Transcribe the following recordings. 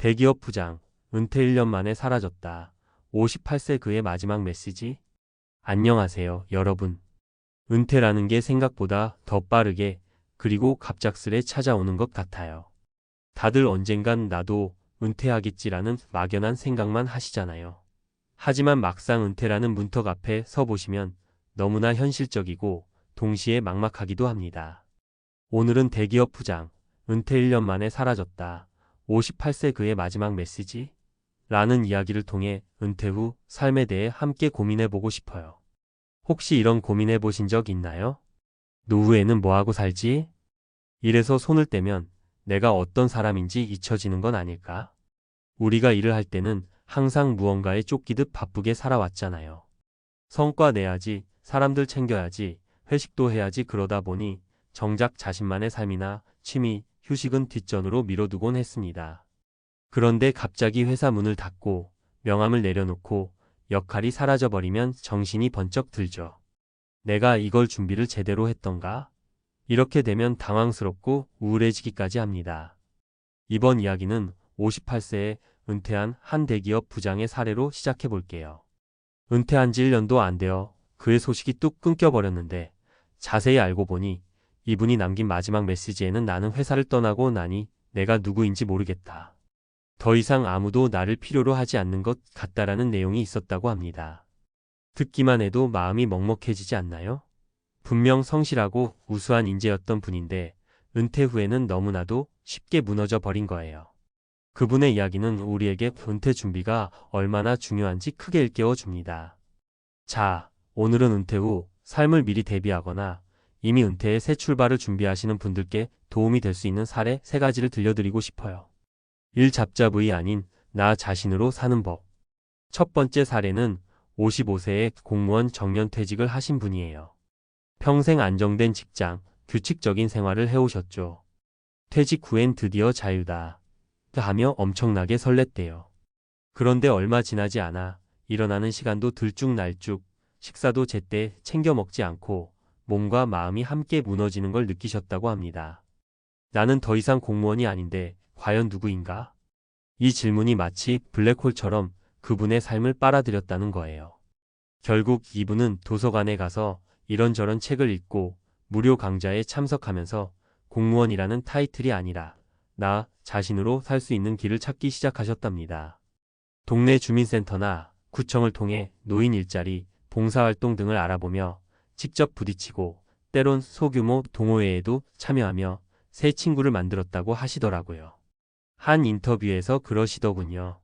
대기업 부장, 은퇴 1년 만에 사라졌다. 58세 그의 마지막 메시지? 안녕하세요, 여러분. 은퇴라는 게 생각보다 더 빠르게, 그리고 갑작스레 찾아오는 것 같아요. 다들 언젠간 나도 은퇴하겠지라는 막연한 생각만 하시잖아요. 하지만 막상 은퇴라는 문턱 앞에 서 보시면 너무나 현실적이고 동시에 막막하기도 합니다. 오늘은 대기업 부장, 은퇴 1년 만에 사라졌다. 58세 그의 마지막 메시지? 라는 이야기를 통해 은퇴 후 삶에 대해 함께 고민해 보고 싶어요. 혹시 이런 고민해 보신 적 있나요? 노후에는 뭐하고 살지? 이래서 손을 떼면 내가 어떤 사람인지 잊혀지는 건 아닐까? 우리가 일을 할 때는 항상 무언가에 쫓기듯 바쁘게 살아왔잖아요. 성과 내야지, 사람들 챙겨야지, 회식도 해야지 그러다 보니 정작 자신만의 삶이나 취미, 휴식은 뒷전으로 미뤄두곤 했습니다. 그런데 갑자기 회사 문을 닫고 명함을 내려놓고 역할이 사라져버리면 정신이 번쩍 들죠. 내가 이걸 준비를 제대로 했던가? 이렇게 되면 당황스럽고 우울해지기까지 합니다. 이번 이야기는 58세에 은퇴한 한 대기업 부장의 사례로 시작해 볼게요. 은퇴한 지 1년도 안 되어 그의 소식이 뚝 끊겨버렸는데 자세히 알고 보니 이분이 남긴 마지막 메시지에는 나는 회사를 떠나고 나니 내가 누구인지 모르겠다. 더 이상 아무도 나를 필요로 하지 않는 것 같다라는 내용이 있었다고 합니다. 듣기만 해도 마음이 먹먹해지지 않나요? 분명 성실하고 우수한 인재였던 분인데 은퇴 후에는 너무나도 쉽게 무너져 버린 거예요. 그분의 이야기는 우리에게 은퇴 준비가 얼마나 중요한지 크게 일깨워 줍니다. 자, 오늘은 은퇴 후 삶을 미리 대비하거나 이미 은퇴의 새 출발을 준비하시는 분들께 도움이 될 수 있는 사례 3가지를 들려드리고 싶어요. 일 잡잡의 아닌 나 자신으로 사는 법. 첫 번째 사례는 55세에 공무원 정년퇴직을 하신 분이에요. 평생 안정된 직장, 규칙적인 생활을 해오셨죠. 퇴직 후엔 드디어 자유다 하며 엄청나게 설렜대요. 그런데 얼마 지나지 않아 일어나는 시간도 들쭉날쭉, 식사도 제때 챙겨 먹지 않고 몸과 마음이 함께 무너지는 걸 느끼셨다고 합니다. 나는 더 이상 공무원이 아닌데 과연 누구인가? 이 질문이 마치 블랙홀처럼 그분의 삶을 빨아들였다는 거예요. 결국 이분은 도서관에 가서 이런저런 책을 읽고 무료 강좌에 참석하면서 공무원이라는 타이틀이 아니라 나 자신으로 살 수 있는 길을 찾기 시작하셨답니다. 동네 주민센터나 구청을 통해 노인 일자리, 봉사활동 등을 알아보며 직접 부딪히고 때론 소규모 동호회에도 참여하며 새 친구를 만들었다고 하시더라고요. 한 인터뷰에서 그러시더군요.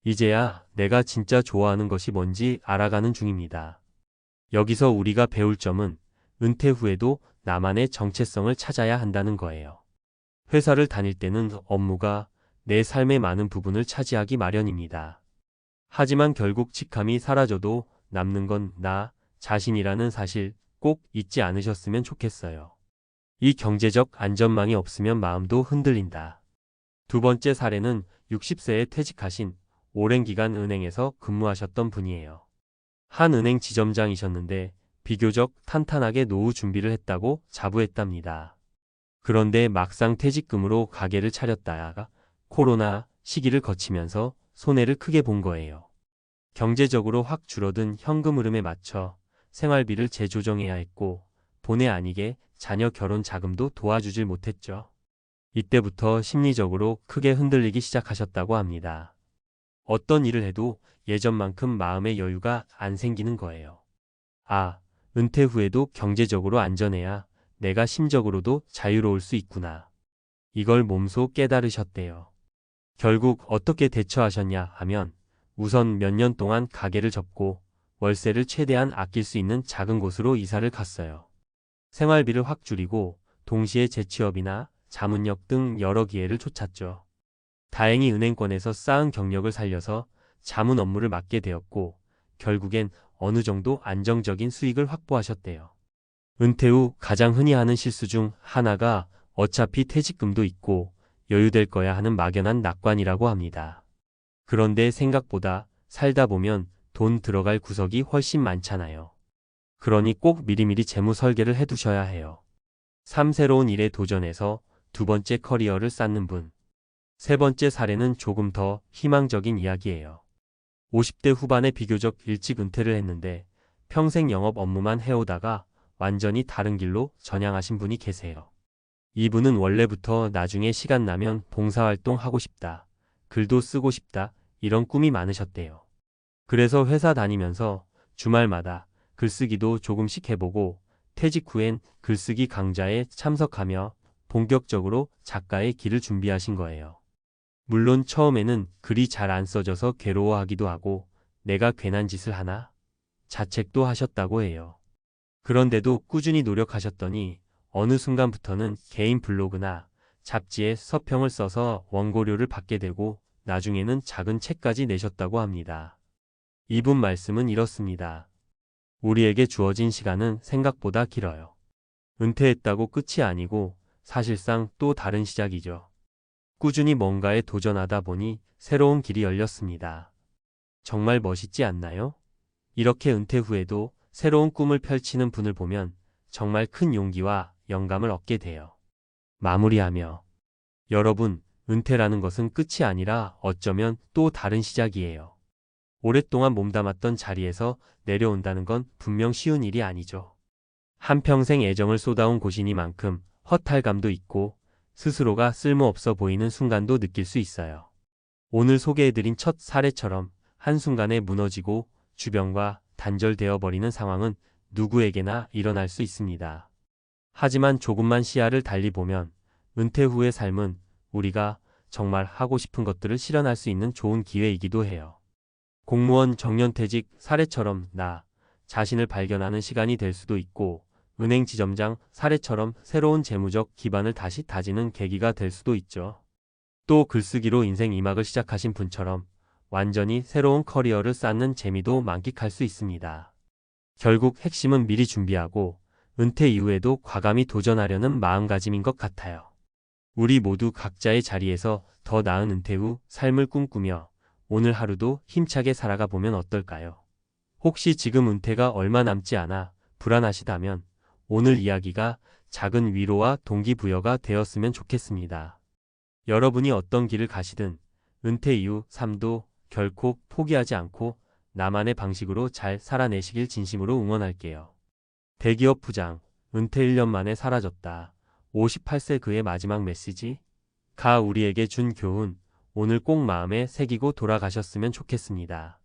이제야 내가 진짜 좋아하는 것이 뭔지 알아가는 중입니다. 여기서 우리가 배울 점은 은퇴 후에도 나만의 정체성을 찾아야 한다는 거예요. 회사를 다닐 때는 업무가 내 삶의 많은 부분을 차지하기 마련입니다. 하지만 결국 직함이 사라져도 남는 건 나 자신이라는 사실 꼭 잊지 않으셨으면 좋겠어요. 이 경제적 안전망이 없으면 마음도 흔들린다. 두 번째 사례는 60세에 퇴직하신 오랜 기간 은행에서 근무하셨던 분이에요. 한 은행 지점장이셨는데 비교적 탄탄하게 노후 준비를 했다고 자부했답니다. 그런데 막상 퇴직금으로 가게를 차렸다가 코로나 시기를 거치면서 손해를 크게 본 거예요. 경제적으로 확 줄어든 현금 흐름에 맞춰 생활비를 재조정해야 했고 본의 아니게 자녀 결혼 자금도 도와주질 못했죠. 이때부터 심리적으로 크게 흔들리기 시작하셨다고 합니다. 어떤 일을 해도 예전만큼 마음의 여유가 안 생기는 거예요. 아, 은퇴 후에도 경제적으로 안전해야 내가 심적으로도 자유로울 수 있구나. 이걸 몸소 깨달으셨대요. 결국 어떻게 대처하셨냐 하면 우선 몇 년 동안 가게를 접고 월세를 최대한 아낄 수 있는 작은 곳으로 이사를 갔어요. 생활비를 확 줄이고 동시에 재취업이나 자문역 등 여러 기회를 쫓았죠. 다행히 은행권에서 쌓은 경력을 살려서 자문 업무를 맡게 되었고 결국엔 어느 정도 안정적인 수익을 확보하셨대요. 은퇴 후 가장 흔히 하는 실수 중 하나가 어차피 퇴직금도 있고 여유될 거야 하는 막연한 낙관이라고 합니다. 그런데 생각보다 살다 보면 돈 들어갈 구석이 훨씬 많잖아요. 그러니 꼭 미리미리 재무 설계를 해두셔야 해요. 새로운 일에 도전해서 두 번째 커리어를 쌓는 분. 세 번째 사례는 조금 더 희망적인 이야기예요. 50대 후반에 비교적 일찍 은퇴를 했는데 평생 영업 업무만 해오다가 완전히 다른 길로 전향하신 분이 계세요. 이분은 원래부터 나중에 시간 나면 봉사활동 하고 싶다, 글도 쓰고 싶다, 이런 꿈이 많으셨대요. 그래서 회사 다니면서 주말마다 글쓰기도 조금씩 해보고 퇴직 후엔 글쓰기 강좌에 참석하며 본격적으로 작가의 길을 준비하신 거예요. 물론 처음에는 글이 잘 안 써져서 괴로워하기도 하고 내가 괜한 짓을 하나? 자책도 하셨다고 해요. 그런데도 꾸준히 노력하셨더니 어느 순간부터는 개인 블로그나 잡지에 서평을 써서 원고료를 받게 되고 나중에는 작은 책까지 내셨다고 합니다. 이분 말씀은 이렇습니다. 우리에게 주어진 시간은 생각보다 길어요. 은퇴했다고 끝이 아니고 사실상 또 다른 시작이죠. 꾸준히 뭔가에 도전하다 보니 새로운 길이 열렸습니다. 정말 멋있지 않나요? 이렇게 은퇴 후에도 새로운 꿈을 펼치는 분을 보면 정말 큰 용기와 영감을 얻게 돼요. 마무리하며 여러분, 은퇴라는 것은 끝이 아니라 어쩌면 또 다른 시작이에요. 오랫동안 몸담았던 자리에서 내려온다는 건 분명 쉬운 일이 아니죠. 한평생 애정을 쏟아온 곳이니만큼 허탈감도 있고 스스로가 쓸모없어 보이는 순간도 느낄 수 있어요. 오늘 소개해드린 첫 사례처럼 한순간에 무너지고 주변과 단절되어 버리는 상황은 누구에게나 일어날 수 있습니다. 하지만 조금만 시야를 달리 보면 은퇴 후의 삶은 우리가 정말 하고 싶은 것들을 실현할 수 있는 좋은 기회이기도 해요. 공무원 정년퇴직 사례처럼 나 자신을 발견하는 시간이 될 수도 있고 은행 지점장 사례처럼 새로운 재무적 기반을 다시 다지는 계기가 될 수도 있죠. 또 글쓰기로 인생 2막을 시작하신 분처럼 완전히 새로운 커리어를 쌓는 재미도 만끽할 수 있습니다. 결국 핵심은 미리 준비하고 은퇴 이후에도 과감히 도전하려는 마음가짐인 것 같아요. 우리 모두 각자의 자리에서 더 나은 은퇴 후 삶을 꿈꾸며 오늘 하루도 힘차게 살아가 보면 어떨까요? 혹시 지금 은퇴가 얼마 남지 않아 불안하시다면 오늘 이야기가 작은 위로와 동기부여가 되었으면 좋겠습니다. 여러분이 어떤 길을 가시든 은퇴 이후 삶도 결코 포기하지 않고 나만의 방식으로 잘 살아내시길 진심으로 응원할게요. 대기업 부장, 은퇴 1년 만에 사라졌다. 58세 그의 마지막 메시지? 가 우리에게 준 교훈, 오늘 꼭 마음에 새기고 돌아가셨으면 좋겠습니다.